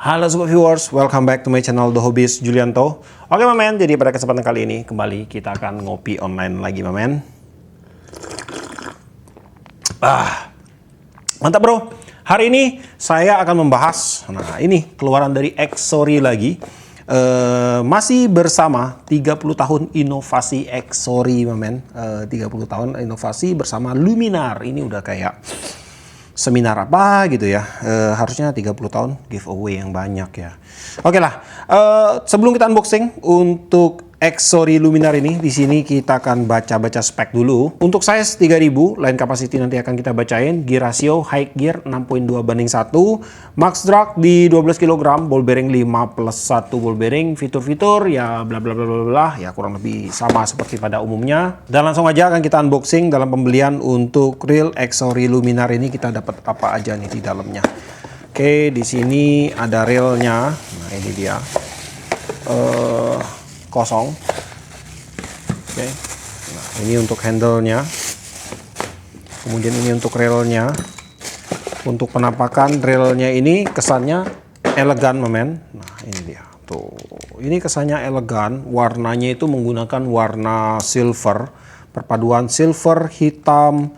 Halo sobat viewers, welcome back to my channel The Hobbyist Julianto. Oke mamen, jadi pada kesempatan kali ini kembali kita akan ngopi online lagi mamen. Mantap bro. Hari ini saya akan membahas, nah ini keluaran dari Exory lagi. Masih bersama 30 tahun inovasi Exory mamen. 30 tahun inovasi bersama Luminar. Ini udah kayak seminar apa gitu ya, harusnya 30 tahun giveaway yang banyak ya. Oke lah, sebelum kita unboxing untuk Exory Luminar ini, di sini kita akan baca-baca spek dulu. Untuk size 3000, line capacity nanti akan kita bacain. Gear ratio high gear 6.2:1, max drag di 12 kg, ball bearing 5+1 ball bearing, fitur-fitur ya bla bla bla bla bla, ya kurang lebih sama seperti pada umumnya. Dan langsung aja akan kita unboxing dalam pembelian untuk real Exory Luminar ini kita dapat apa aja nih di dalamnya. Oke, di sini ada railnya. Nah, ini dia. Kosong. Oke. Nah, ini untuk handle-nya. Kemudian ini untuk railnya. Untuk penampakan railnya ini kesannya elegan, men. Nah, ini dia. Tuh. Ini kesannya elegan. Warnanya itu menggunakan warna silver. Perpaduan silver, hitam.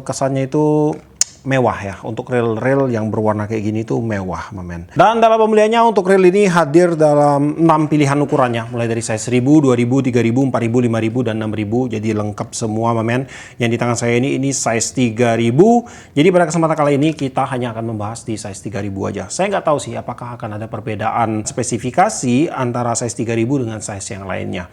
Kesannya itu mewah ya. Untuk rel-rel yang berwarna kayak gini tuh mewah men. Dan dalam pembeliannya untuk rel ini hadir dalam 6 pilihan ukurannya, mulai dari size 1000, 2000, 3000, 4000, 5000 dan 6000. Jadi lengkap semua men. Yang di tangan saya ini size 3000. Jadi pada kesempatan kali ini kita hanya akan membahas di size 3000 aja. Saya nggak tahu sih apakah akan ada perbedaan spesifikasi antara size 3000 dengan size yang lainnya.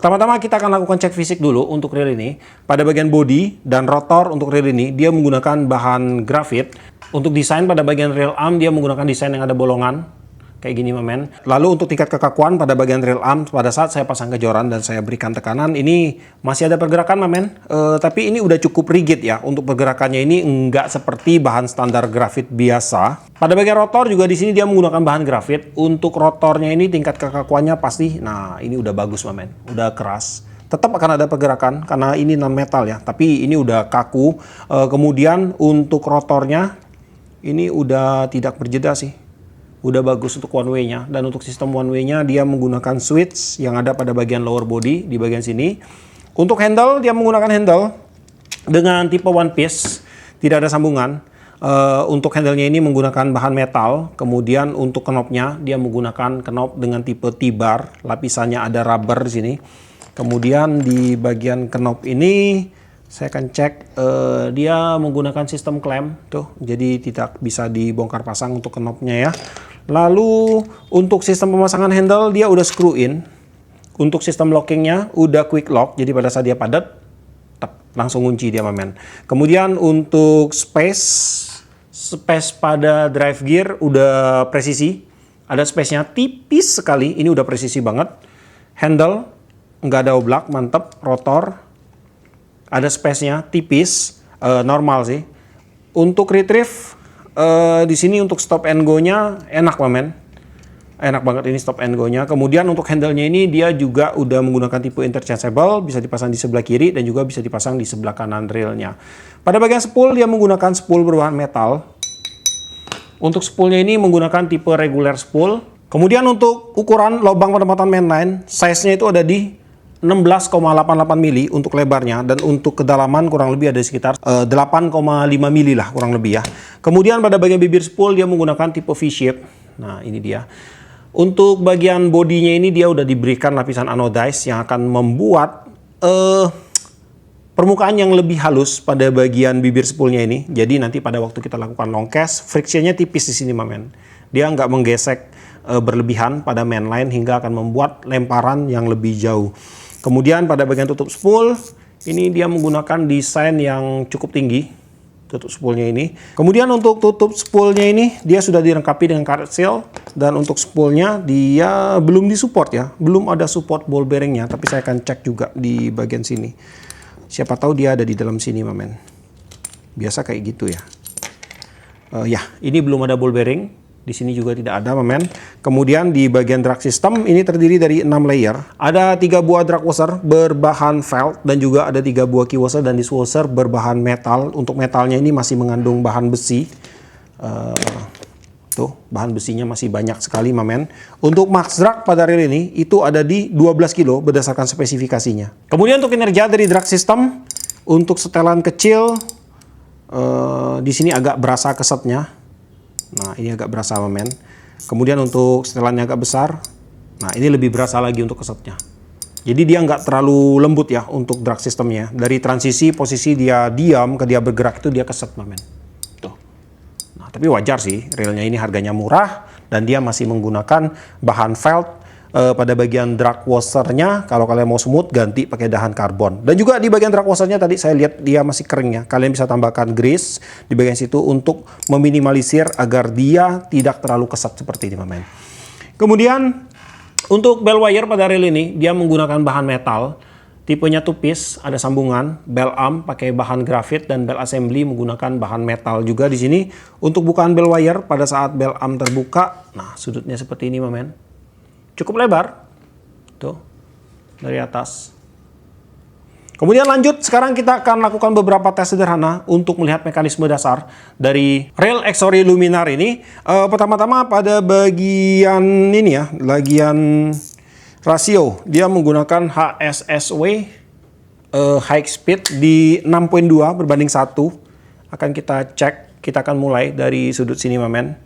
Pertama-tama kita akan lakukan cek fisik dulu untuk reel ini. Pada bagian bodi dan rotor untuk reel ini, dia menggunakan bahan grafit. Untuk desain pada bagian reel arm, dia menggunakan desain yang ada bolongan. Kayak gini men. Lalu untuk tingkat kekakuan pada bagian reel arm, pada saat saya pasang ke joran dan saya berikan tekanan, ini masih ada pergerakan men. Tapi ini udah cukup rigid ya. Untuk pergerakannya ini enggak seperti bahan standar grafit biasa. Pada bagian rotor juga di sini dia menggunakan bahan grafit. Untuk rotornya ini tingkat kekakuannya pasti, nah ini udah bagus men. Udah keras. Tetap akan ada pergerakan karena ini non metal ya. Tapi ini udah kaku. Kemudian untuk rotornya ini udah tidak berjeda sih. Udah bagus untuk one way-nya. Dan untuk sistem one way-nya dia menggunakan switch yang ada pada bagian lower body di bagian sini. Untuk handle dia menggunakan handle dengan tipe one piece, tidak ada sambungan. Untuk handle-nya ini menggunakan bahan metal. Kemudian untuk knopnya dia menggunakan knop dengan tipe T-bar. Lapisannya ada rubber di sini. Kemudian di bagian knop ini saya akan cek dia menggunakan sistem klem tuh, jadi tidak bisa dibongkar pasang untuk knopnya ya. Lalu untuk sistem pemasangan handle dia udah screw in. Untuk sistem lockingnya udah quick lock, jadi pada saat dia padat langsung kunci dia men. Kemudian untuk space pada drive gear udah presisi, ada space-nya tipis sekali, ini udah presisi banget. Handle nggak ada oblak, mantep. Rotor ada space-nya tipis, normal sih. Untuk retrieve di sini untuk stop and go-nya enak men. Enak banget ini stop and go-nya. Kemudian untuk handle-nya ini dia juga udah menggunakan tipe interchangeable, bisa dipasang di sebelah kiri dan juga bisa dipasang di sebelah kanan rail-nya. Pada bagian spool dia menggunakan spool berbahan metal. Untuk spoolnya ini menggunakan tipe regular spool. Kemudian untuk ukuran lubang penempatan mainline, size-nya itu ada di 16,88 mili untuk lebarnya, dan untuk kedalaman kurang lebih ada sekitar 8,5 mili lah kurang lebih ya. Kemudian pada bagian bibir spool dia menggunakan tipe V-shape. Nah ini dia. Untuk bagian bodinya ini dia udah diberikan lapisan anodized yang akan membuat permukaan yang lebih halus pada bagian bibir spoolnya ini. Jadi nanti pada waktu kita lakukan long cast, frictionnya tipis di sini men. Dia nggak menggesek berlebihan pada mainline hingga akan membuat lemparan yang lebih jauh. Kemudian pada bagian tutup spool ini dia menggunakan desain yang cukup tinggi, tutup spoolnya ini. Kemudian untuk tutup spoolnya ini dia sudah dilengkapi dengan karet seal, dan untuk spoolnya dia belum disupport ya, belum ada support ball bearingnya, tapi saya akan cek juga di bagian sini. Siapa tahu dia ada di dalam sini men. Biasa kayak gitu ya. Ya ini belum ada ball bearing. Di sini juga tidak ada men. Kemudian di bagian drag system ini terdiri dari 6 layer. Ada 3 buah drag washer berbahan felt dan juga ada 3 buah key washer dan dishwasher berbahan metal. Untuk metalnya ini masih mengandung bahan besi. Tuh, bahan besinya masih banyak sekali, mamen. Untuk max drag pada reel ini itu ada di 12 kilo berdasarkan spesifikasinya. Kemudian untuk kinerja dari drag system, untuk setelan kecil di sini agak berasa kesetnya. Nah, ini agak berasa, mamen. Kemudian untuk setelannya agak besar, nah ini lebih berasa lagi untuk kesetnya. Jadi dia nggak terlalu lembut ya untuk drag systemnya. Dari transisi posisi dia diam ke dia bergerak itu dia keset, mamen. Tapi wajar sih, reelnya ini harganya murah dan dia masih menggunakan bahan felt pada bagian drag washernya. Kalau kalian mau smooth, ganti pakai dahan karbon. Dan juga di bagian drag washernya tadi saya lihat dia masih kering ya. Kalian bisa tambahkan grease di bagian situ untuk meminimalisir agar dia tidak terlalu kesat seperti ini, mamen. Kemudian untuk bell wire pada reel ini dia menggunakan bahan metal. Tipenya two-piece, ada sambungan, bell arm pakai bahan grafit dan bell assembly menggunakan bahan metal juga di sini. Untuk bukaan bell wire pada saat bell arm terbuka, nah sudutnya seperti ini, mamen. Cukup lebar, tuh dari atas. Kemudian lanjut, sekarang kita akan lakukan beberapa tes sederhana untuk melihat mekanisme dasar dari reel Exory Luminar ini. Pertama-tama pada bagian ini ya, bagian rasio, dia menggunakan HSSW high speed di 6.2 berbanding 1. Akan kita cek, kita akan mulai dari sudut sini, mamen.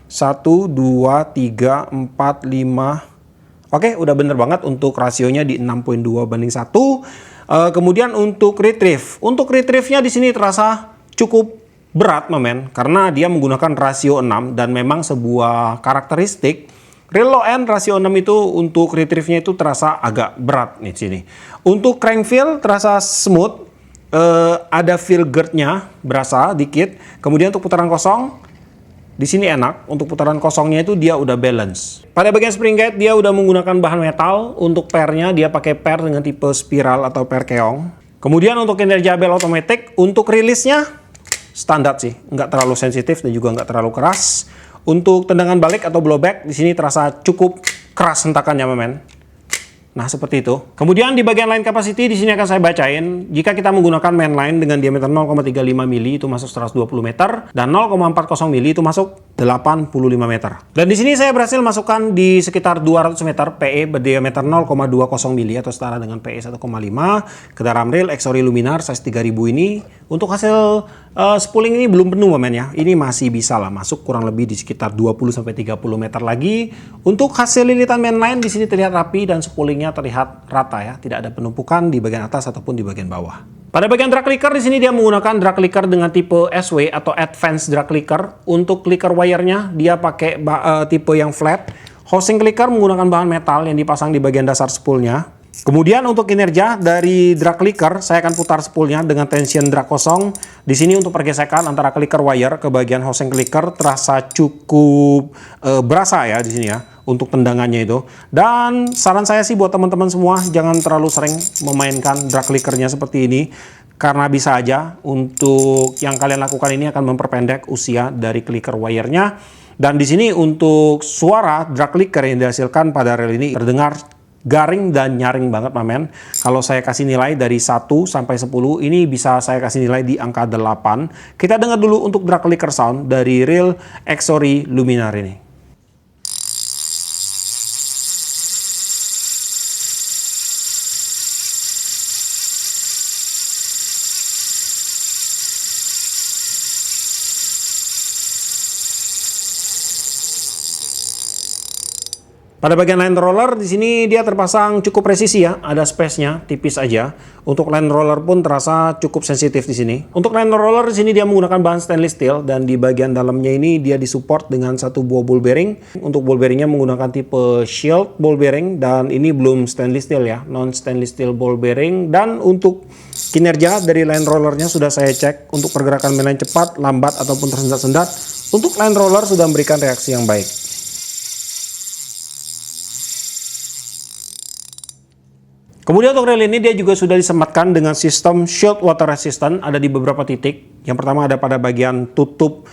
1, 2, 3, 4, 5. Oke, udah bener banget untuk rasionya di 6.2 banding 1. Kemudian untuk retrieve. Untuk retrieve-nya di sini terasa cukup berat, mamen, karena dia menggunakan rasio 6 dan memang sebuah karakteristik reel low end rasio 6 itu untuk retrieve-nya itu terasa agak berat nih sini. Untuk crank feel terasa smooth, ada feel girth-nya berasa dikit. Kemudian untuk putaran kosong di sini enak. Untuk putaran kosongnya itu dia udah balance. Pada bagian spring gate dia udah menggunakan bahan metal. Untuk pair-nya dia pakai pair dengan tipe spiral atau pair keong. Kemudian untuk kinerja bell automatic, untuk rilisnya standar sih, nggak terlalu sensitif dan juga nggak terlalu keras. Untuk tendangan balik atau blowback di sini terasa cukup keras hentakannya, mamen. Nah, seperti itu. Kemudian di bagian line capacity di sini akan saya bacain. Jika kita menggunakan main line dengan diameter 0,35 mili itu masuk 120 meter dan 0,40 mili itu masuk 85 meter. Dan di sini saya berhasil masukkan di sekitar 200 meter PE berdiameter 0,20 mili atau setara dengan PE 1,5 ke dalam reel Exory Luminar size 3000 ini. Untuk hasil spooling ini belum penuh, mamen ya. Ini masih bisa lah masuk kurang lebih di sekitar 20-30 meter lagi. Untuk hasil lilitan mainline di sini terlihat rapi dan spoolingnya terlihat rata ya. Tidak ada penumpukan di bagian atas ataupun di bagian bawah. Pada bagian drag clicker di sini dia menggunakan drag clicker dengan tipe SW atau Advanced Drag Clicker. Untuk clicker wire-nya dia pakai tipe yang flat. Housing clicker menggunakan bahan metal yang dipasang di bagian dasar spoolnya. Kemudian untuk kinerja dari drag clicker, saya akan putar spoolnya dengan tension drag kosong. Di sini untuk pergesekan antara clicker wire ke bagian housing clicker terasa cukup berasa ya di sini ya untuk tendangannya itu. Dan saran saya sih buat teman-teman semua jangan terlalu sering memainkan drag clickernya seperti ini. Karena bisa aja untuk yang kalian lakukan ini akan memperpendek usia dari clicker wire-nya. Dan di sini untuk suara drag clicker yang dihasilkan pada reel ini terdengar garing dan nyaring banget, mamen. Kalau saya kasih nilai dari 1 sampai 10, ini bisa saya kasih nilai di angka 8. Kita dengar dulu untuk drag clicker sound dari reel Exory Luminar ini. Pada bagian line roller di sini dia terpasang cukup presisi ya, ada space-nya tipis aja. Untuk line roller pun terasa cukup sensitif di sini. Untuk line roller di sini dia menggunakan bahan stainless steel dan di bagian dalamnya ini dia disupport dengan satu buah ball bearing. Untuk ball bearingnya menggunakan tipe shield ball bearing dan ini belum stainless steel ya, non stainless steel ball bearing. Dan untuk kinerja dari line rollernya sudah saya cek untuk pergerakan mainline cepat, lambat ataupun tersendat-sendat. Untuk line roller sudah memberikan reaksi yang baik. Kemudian untuk reel ini dia juga sudah disematkan dengan sistem shield water resistant, ada di beberapa titik. Yang pertama ada pada bagian tutup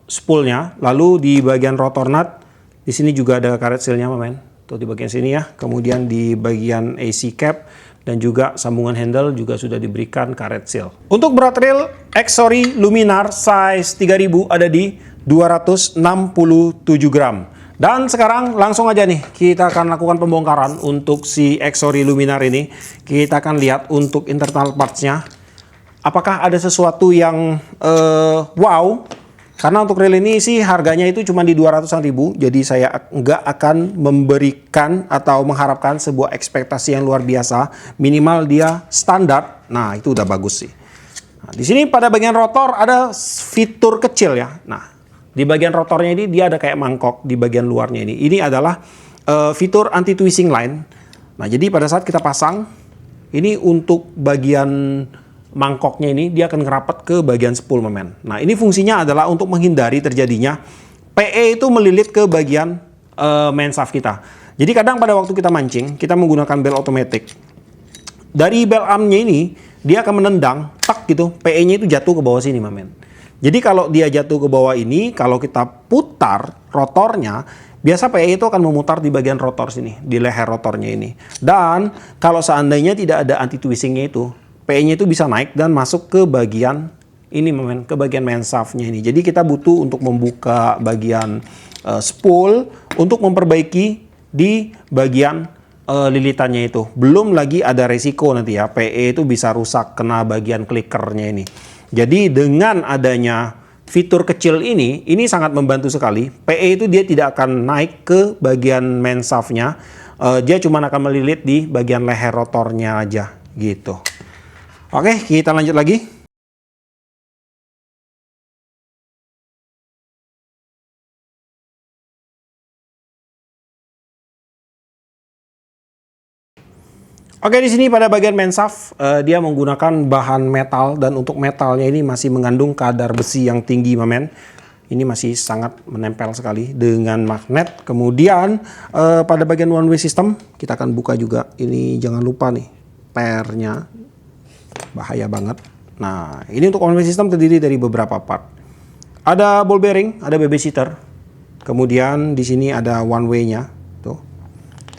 spoolnya, lalu di bagian rotor nut, di sini juga ada karet sealnya, mamen. Tuh di bagian sini ya. Kemudian di bagian AC cap dan juga sambungan handle juga sudah diberikan karet seal. Untuk berat reel Exory Luminar size 3000 ada di 267 gram. Dan sekarang langsung aja nih kita akan lakukan pembongkaran untuk si Exori Luminar ini. Kita akan lihat untuk internal parts-nya apakah ada sesuatu yang wow. Karena untuk reel ini sih harganya itu cuma di 200-an ribu. Jadi saya nggak akan memberikan atau mengharapkan sebuah ekspektasi yang luar biasa. Minimal dia standar. Nah, itu udah bagus sih. Nah, di sini pada bagian rotor ada fitur kecil ya. Nah, di bagian rotornya ini dia ada kayak mangkok di bagian luarnya ini. Ini adalah fitur anti twisting line. Nah, jadi pada saat kita pasang ini untuk bagian mangkoknya ini dia akan ngerapat ke bagian spool momen. Nah, ini fungsinya adalah untuk menghindari terjadinya PE itu melilit ke bagian main shaft kita. Jadi kadang pada waktu kita mancing, kita menggunakan bel otomatis. Dari bel armnya ini dia akan menendang, tak gitu, PE-nya itu jatuh ke bawah sini, mamen. Jadi kalau dia jatuh ke bawah ini, kalau kita putar rotornya, biasa PE itu akan memutar di bagian rotor sini, di leher rotornya ini. Dan kalau seandainya tidak ada anti twistingnya itu, PE-nya itu bisa naik dan masuk ke bagian ini, ke bagian main shaft-nya ini. Jadi kita butuh untuk membuka bagian spool untuk memperbaiki di bagian lilitannya itu. Belum lagi ada resiko nanti ya, PE itu bisa rusak kena bagian clickernya ini. Jadi dengan adanya fitur kecil ini sangat membantu sekali. PE itu dia tidak akan naik ke bagian main shaft-nya. Dia cuma akan melilit di bagian leher rotornya aja gitu. Oke, kita lanjut lagi. Oke, di sini pada bagian main shaft dia menggunakan bahan metal dan untuk metalnya ini masih mengandung kadar besi yang tinggi, mamen. Ini masih sangat menempel sekali dengan magnet. Kemudian pada bagian one way system kita akan buka juga. Ini jangan lupa nih pernya bahaya banget. Nah, ini untuk one way system terdiri dari beberapa part. Ada ball bearing, ada babysitter. Kemudian di sini ada one way-nya, tuh.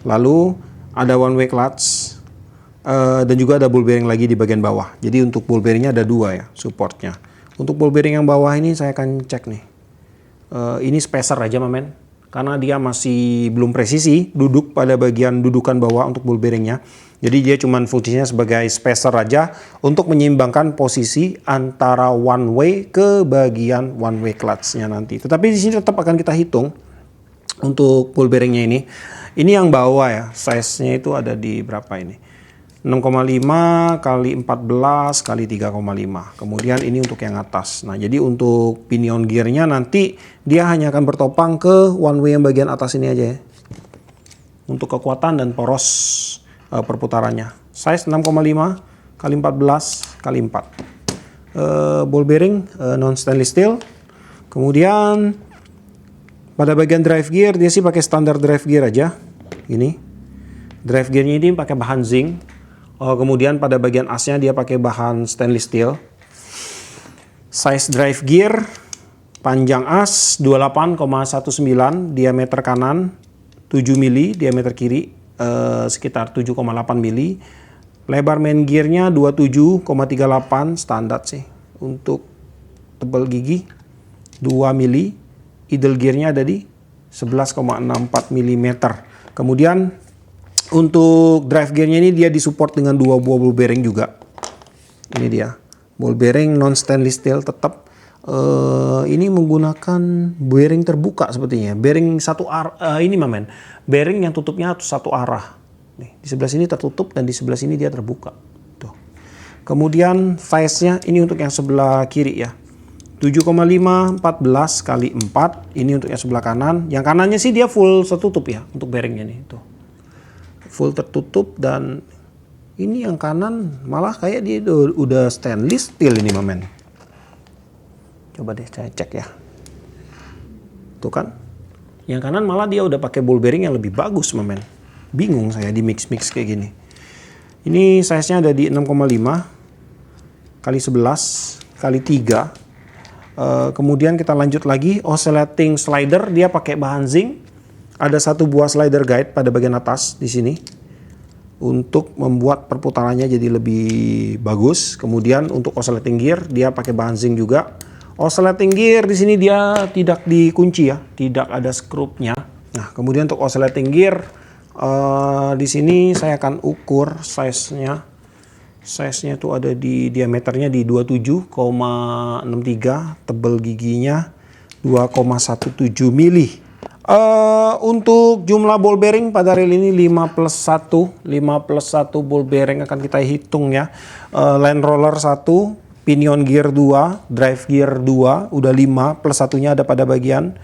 Lalu ada one way clutch. Dan juga ada ball bearing lagi di bagian bawah. Jadi untuk ball bearingnya ada dua ya, supportnya. Untuk ball bearing yang bawah ini saya akan cek nih. Ini spacer aja, mamen. Karena dia masih belum presisi duduk pada bagian dudukan bawah untuk ball bearingnya. Jadi dia cuma fungsinya sebagai spacer aja untuk menyeimbangkan posisi antara one way ke bagian one way clutch-nya nanti. Tetapi di sini tetap akan kita hitung untuk ball bearingnya ini. Ini yang bawah ya, size-nya itu ada di berapa ini? 6,5 kali 14 kali 3,5. Kemudian ini untuk yang atas. Nah, jadi untuk pinion gearnya nanti dia hanya akan bertopang ke one way yang bagian atas ini aja ya. Untuk kekuatan dan poros perputarannya. Size 6,5 kali 14 kali 4. Ball bearing non stainless steel. Kemudian pada bagian drive gear dia sih pakai standar drive gear aja. Ini. Drive gearnya ini pakai bahan zinc. Kemudian pada bagian asnya dia pakai bahan stainless steel. Size drive gear, panjang as 28,19, diameter kanan 7 mili, diameter kiri sekitar 7,8 mili. Lebar main gearnya 27,38, standar sih. Untuk tebal gigi 2 mili, idle gearnya ada di 11,64 mm. Kemudian untuk drive gearnya ini dia disupport dengan dua buah ball bearing juga. Ini dia, ball bearing non stainless steel tetap. Ini menggunakan bearing terbuka sepertinya. Bearing satu arah, ini mamen. Bearing yang tutupnya satu arah. Nih, di sebelah sini tertutup dan di sebelah sini dia terbuka. Tuh. Kemudian size-nya ini untuk yang sebelah kiri ya. 7,5 14 kali 4. Ini untuk yang sebelah kanan. Yang kanannya sih dia full tertutup ya untuk bearingnya nih. Tuh. Full tertutup dan ini yang kanan malah kayak dia udah stainless steel ini, mamen. Coba deh saya cek ya. Tuh kan. Yang kanan malah dia udah pakai ball bearing yang lebih bagus, mamen. Bingung saya di mix-mix kayak gini. Ini size-nya ada di 6,5 kali 11 kali 3. Kemudian kita lanjut lagi, oscillating slider dia pakai bahan zinc. Ada satu buah slider guide pada bagian atas di sini untuk membuat perputarannya jadi lebih bagus. Kemudian untuk oscillating gear dia pakai bahan zinc juga. Oscillating gear di sini dia tidak dikunci ya, tidak ada skrupnya. Nah, kemudian untuk oscillating gear di sini saya akan ukur size-nya. Size-nya itu ada di diameternya di 27,63, tebal giginya 2,17 mili. Untuk jumlah ball bearing pada reel ini 5+1 ball bearing akan kita hitung ya. Land roller 1, pinion gear 2, drive gear 2, udah 5, plus satunya ada pada bagian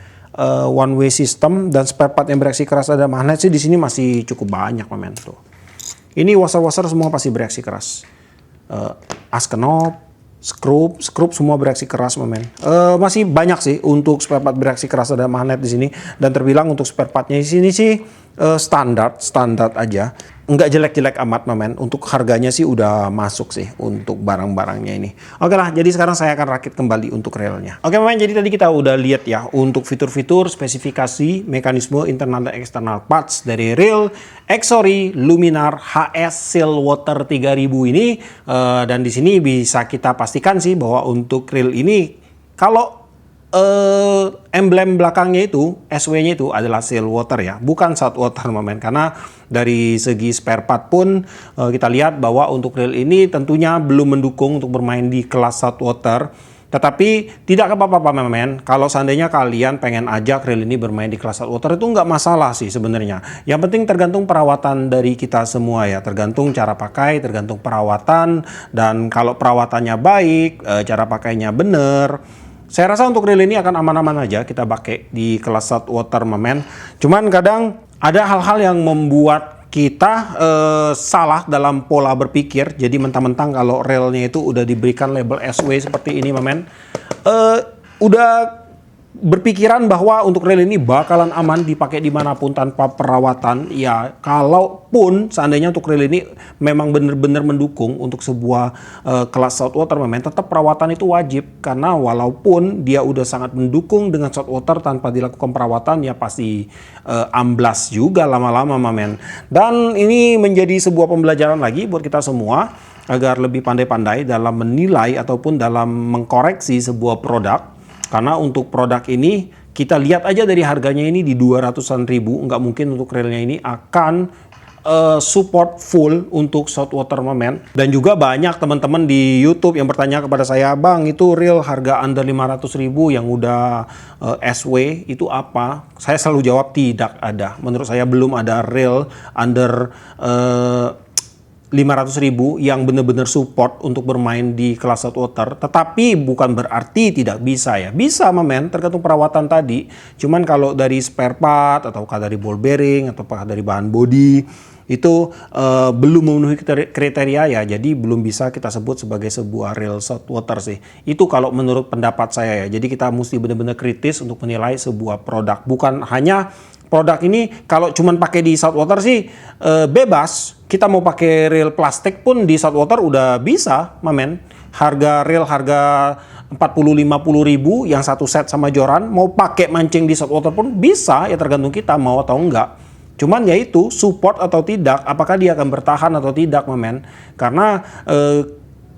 one way system, dan spare part yang bereaksi keras ada magnet sih di sini masih cukup banyak men tuh. Ini washer-washer semua pasti bereaksi keras. Askenop, skrup semua bereaksi keras men. Masih banyak sih untuk spare part bereaksi keras ada magnet di sini, dan terbilang untuk spare partnya di sini sih standar aja. Nggak jelek-jelek amat men. Untuk harganya sih udah masuk sih untuk barang-barangnya ini. Oke lah, jadi sekarang saya akan rakit kembali untuk relnya. Oke men, jadi tadi kita udah lihat ya untuk fitur-fitur, spesifikasi, mekanisme internal dan eksternal parts dari reel Exory Luminar HS Sailwater 3000 ini. Dan di sini bisa kita pastikan sih bahwa untuk reel ini kalau emblem belakangnya itu, SW-nya itu adalah Sailwater ya, bukan Saltwater men. Karena dari segi spare part pun kita lihat bahwa untuk reel ini tentunya belum mendukung untuk bermain di kelas Saltwater. Tetapi tidak apa-apa men, kalau seandainya kalian pengen ajak reel ini bermain di kelas Saltwater itu nggak masalah sih sebenarnya. Yang penting tergantung perawatan dari kita semua ya, tergantung cara pakai, tergantung perawatan, dan kalau perawatannya baik, cara pakainya bener. Saya rasa untuk reel ini akan aman-aman aja kita pakai di kelas Saltwater men. Cuman kadang ada hal-hal yang membuat kita salah dalam pola berpikir. Jadi mentang-mentang kalau reelnya itu udah diberikan label SW seperti ini men, udah berpikiran bahwa untuk reel ini bakalan aman dipakai dimanapun tanpa perawatan. Ya kalaupun seandainya untuk reel ini memang benar-benar mendukung untuk sebuah kelas Saltwater men, tetap perawatan itu wajib. Karena walaupun dia udah sangat mendukung dengan Saltwater, tanpa dilakukan perawatan ya pasti amblas juga lama-lama men. Dan ini menjadi sebuah pembelajaran lagi buat kita semua agar lebih pandai-pandai dalam menilai ataupun dalam mengkoreksi sebuah produk. Karena untuk produk ini kita lihat aja dari harganya ini di 200-an ribu, nggak mungkin untuk reelnya ini akan support full untuk Saltwater men. Dan juga banyak teman-teman di YouTube yang bertanya kepada saya, "Bang, itu reel harga under 500 ribu yang udah SW itu apa?" Saya selalu jawab tidak ada. Menurut saya belum ada reel under 500 ribu yang benar-benar support untuk bermain di kelas Saltwater. Tetapi bukan berarti tidak bisa ya. Bisa men, tergantung perawatan tadi. Cuman kalau dari spare part, ataukah dari ball bearing, ataukah dari bahan body, itu belum memenuhi kriteria ya. Jadi belum bisa kita sebut sebagai sebuah reel Saltwater sih. Itu kalau menurut pendapat saya ya. Jadi kita mesti benar-benar kritis untuk menilai sebuah produk. Bukan hanya produk ini kalau cuman pakai di Saltwater sih bebas. Kita mau pakai reel plastik pun di Saltwater udah bisa men. Harga reel harga 40-50 ribu yang satu set sama joran, mau pakai mancing di Saltwater pun bisa ya, tergantung kita mau atau enggak. Cuman ya itu support atau tidak, apakah dia akan bertahan atau tidak men. Karena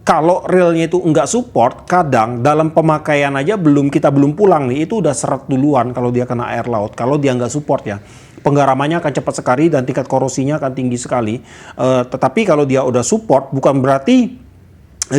kalau reelnya itu enggak support, kadang dalam pemakaian aja kita belum pulang nih, itu udah seret duluan kalau dia kena air laut. Kalau dia nggak support ya, penggaramannya akan cepat sekali dan tingkat korosinya akan tinggi sekali. Tetapi kalau dia udah support, bukan berarti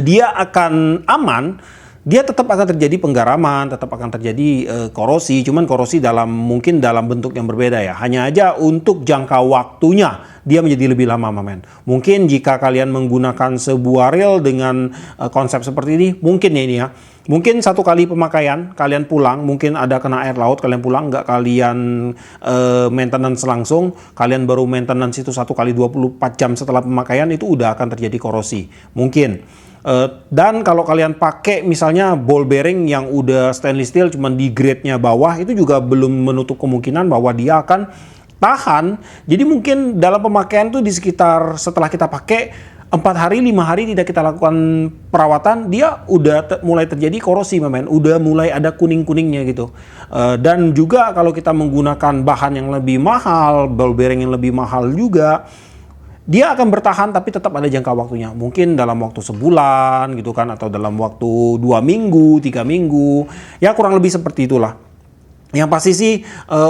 dia akan aman. Dia tetap akan terjadi penggaraman, tetap akan terjadi korosi. Cuman korosi mungkin dalam bentuk yang berbeda ya. Hanya aja untuk jangka waktunya dia menjadi lebih lama men. Mungkin jika kalian menggunakan sebuah reel dengan konsep seperti ini, mungkin ya ini ya. Mungkin satu kali pemakaian, kalian pulang, mungkin ada kena air laut, kalian pulang, nggak kalian maintenance langsung, kalian baru maintenance itu 1 kali 24 jam setelah pemakaian, itu udah akan terjadi korosi. Mungkin. Dan kalau kalian pakai misalnya ball bearing yang udah stainless steel, cuman di grade-nya bawah, itu juga belum menutup kemungkinan bahwa dia akan tahan. Jadi mungkin dalam pemakaian tuh di sekitar setelah kita pakai 4 hari, 5 hari tidak kita lakukan perawatan, dia udah mulai terjadi korosi men, udah mulai ada kuning-kuningnya gitu. Dan juga kalau kita menggunakan bahan yang lebih mahal, ball bearing yang lebih mahal juga, dia akan bertahan tapi tetap ada jangka waktunya. Mungkin dalam waktu sebulan gitu kan, atau dalam waktu 2 minggu, 3 minggu. Ya kurang lebih seperti itulah. Yang pasti sih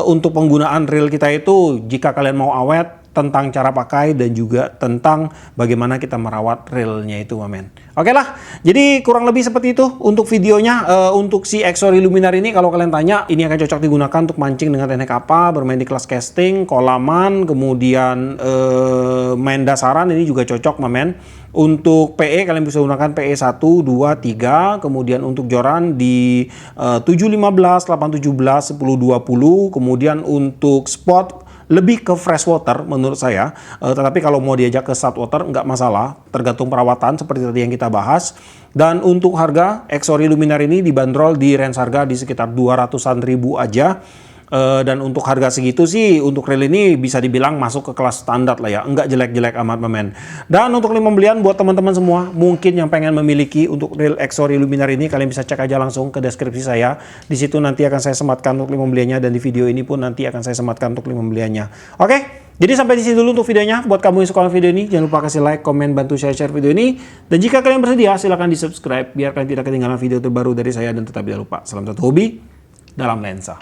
untuk penggunaan reel kita itu, jika kalian mau awet, tentang cara pakai dan juga tentang bagaimana kita merawat reelnya itu, men. Oke lah, jadi kurang lebih seperti itu untuk videonya. Untuk si Exori Luminar ini, kalau kalian tanya, ini akan cocok digunakan untuk mancing dengan teknik apa, bermain di kelas casting, kolaman, kemudian main dasaran, ini juga cocok, men. Untuk PE kalian bisa gunakan PE 1, 2, 3, kemudian untuk joran di 715, 817, 1020, kemudian untuk spot lebih ke fresh water menurut saya, tetapi kalau mau diajak ke salt water nggak masalah, tergantung perawatan seperti tadi yang kita bahas. Dan untuk harga Exori Luminar ini dibanderol di range harga di sekitar 200-an ribu aja. Dan untuk harga segitu sih untuk reel ini bisa dibilang masuk ke kelas standar lah ya, enggak jelek-jelek amat, men. Dan untuk link pembelian buat teman-teman semua mungkin yang pengen memiliki untuk reel Exori Luminar ini, kalian bisa cek aja langsung ke deskripsi saya. Di situ nanti akan saya sematkan untuk link pembeliannya, dan di video ini pun nanti akan saya sematkan untuk link pembeliannya. Oke, jadi sampai di sini dulu untuk videonya. Buat kamu yang suka video ini, jangan lupa kasih like, komen, bantu share video ini. Dan jika kalian bersedia, silahkan di subscribe biar kalian tidak ketinggalan video terbaru dari saya. Dan tetap jangan lupa, salam satu hobi dalam lensa.